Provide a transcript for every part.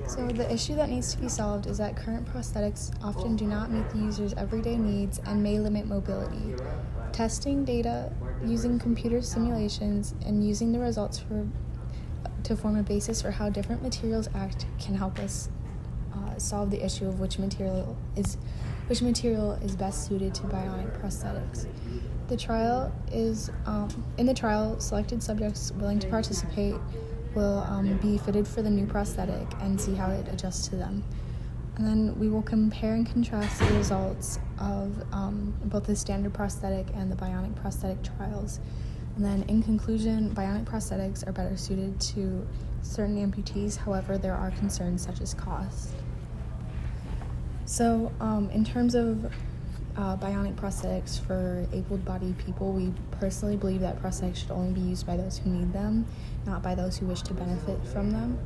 So the issue that needs to be solved is that current prosthetics often do not meet the user's everyday needs and may limit mobility. Testing data using computer simulations and using the results to form a basis for how different materials act can help us solve the issue of which material is best suited to bionic prosthetics. In the trial, selected subjects willing to participate will be fitted for the new prosthetic and see how it adjusts to them. And then we will compare and contrast the results of both the standard prosthetic and the bionic prosthetic trials. And then in conclusion, bionic prosthetics are better suited to certain amputees. However, there are concerns such as cost. So in terms of bionic prosthetics for able-bodied people, we personally believe that prosthetics should only be used by those who need them, not by those who wish to benefit from them.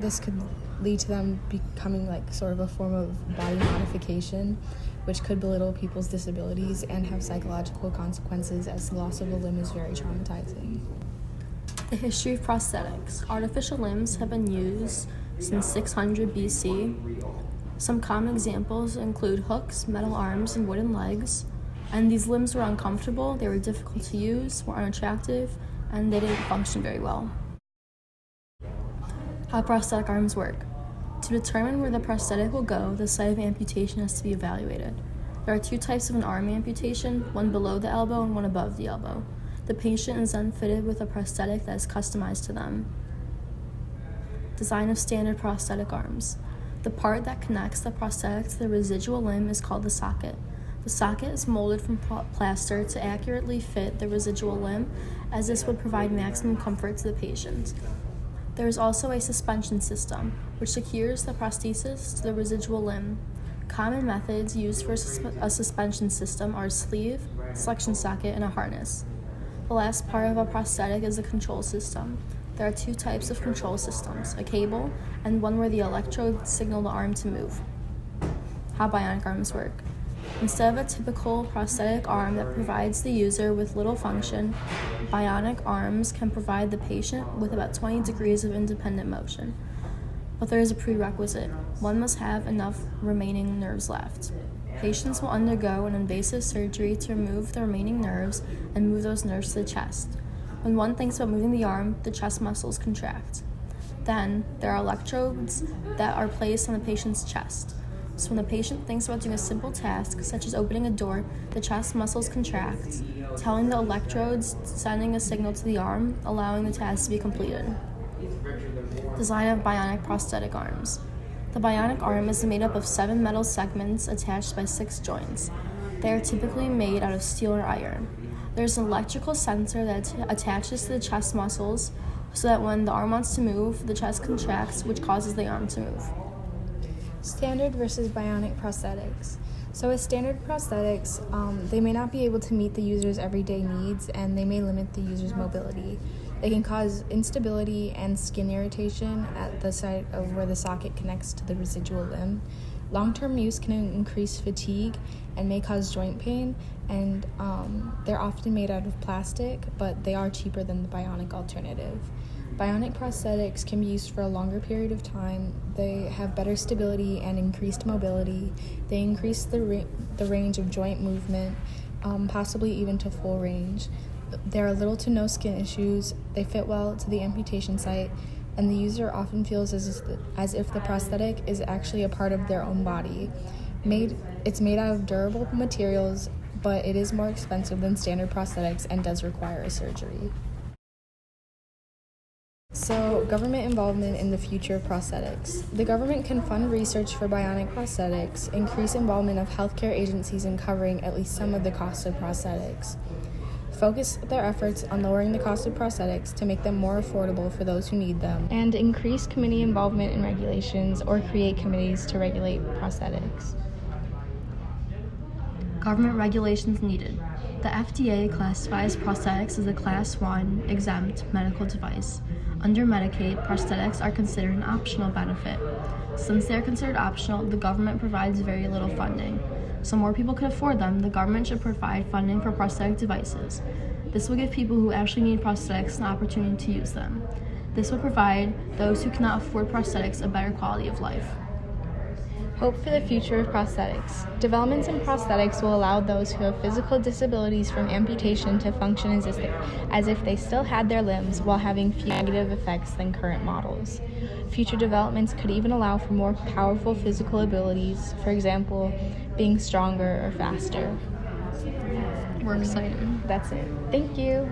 This could lead to them becoming like sort of a form of body modification, which could belittle people's disabilities and have psychological consequences, as the loss of a limb is very traumatizing. The history of prosthetics. Artificial limbs have been used since 600 BC. Some common examples include hooks, metal arms, and wooden legs. And these limbs were uncomfortable, they were difficult to use, were unattractive, and they didn't function very well. How prosthetic arms work. To determine where the prosthetic will go, the site of amputation has to be evaluated. There are two types of an arm amputation, one below the elbow and one above the elbow. The patient is then fitted with a prosthetic that is customized to them. Design of standard prosthetic arms. The part that connects the prosthetic to the residual limb is called the socket. The socket is molded from plaster to accurately fit the residual limb, as this would provide maximum comfort to the patient. There is also a suspension system, which secures the prosthesis to the residual limb. Common methods used for a suspension system are a sleeve, suction socket, and a harness. The last part of a prosthetic is the control system. There are two types of control systems, a cable and one where the electrodes signal the arm to move. How bionic arms work. Instead of a typical prosthetic arm that provides the user with little function, bionic arms can provide the patient with about 20 degrees of independent motion. But there is a prerequisite. One must have enough remaining nerves left. Patients will undergo an invasive surgery to remove the remaining nerves and move those nerves to the chest. When one thinks about moving the arm, the chest muscles contract. Then, there are electrodes that are placed on the patient's chest. So when the patient thinks about doing a simple task, such as opening a door, the chest muscles contract, telling the electrodes, sending a signal to the arm, allowing the task to be completed. Design of bionic prosthetic arms. The bionic arm is made up of 7 metal segments attached by 6 joints. They are typically made out of steel or iron. There's an electrical sensor that attaches to the chest muscles so that when the arm wants to move, the chest contracts, which causes the arm to move. Standard versus bionic prosthetics. So with standard prosthetics, they may not be able to meet the user's everyday needs, and they may limit the user's mobility. They can cause instability and skin irritation at the site of where the socket connects to the residual limb. Long-term use can increase fatigue and may cause joint pain, and they're often made out of plastic, but they are cheaper than the bionic alternative. Bionic prosthetics can be used for a longer period of time. They have better stability and increased mobility. They increase the range of joint movement, possibly even to full range. There are little to no skin issues. They fit well to the amputation site, and the user often feels as if the prosthetic is actually a part of their own body. It's made out of durable materials, but it is more expensive than standard prosthetics and does require a surgery. So, government involvement in the future of prosthetics. The government can fund research for bionic prosthetics, increase involvement of healthcare agencies in covering at least some of the cost of prosthetics, focus their efforts on lowering the cost of prosthetics to make them more affordable for those who need them, and increase committee involvement in regulations or create committees to regulate prosthetics. Government regulations needed. The FDA classifies prosthetics as a Class 1 exempt medical device. Under Medicaid, prosthetics are considered an optional benefit. Since they are considered optional, the government provides very little funding. So more people can afford them, the government should provide funding for prosthetic devices. This will give people who actually need prosthetics an opportunity to use them. This will provide those who cannot afford prosthetics a better quality of life. Hope for the future of prosthetics. Developments in prosthetics will allow those who have physical disabilities from amputation to function as if they still had their limbs while having fewer negative effects than current models. Future developments could even allow for more powerful physical abilities, for example, being stronger or faster. We're excited. That's it. Thank you.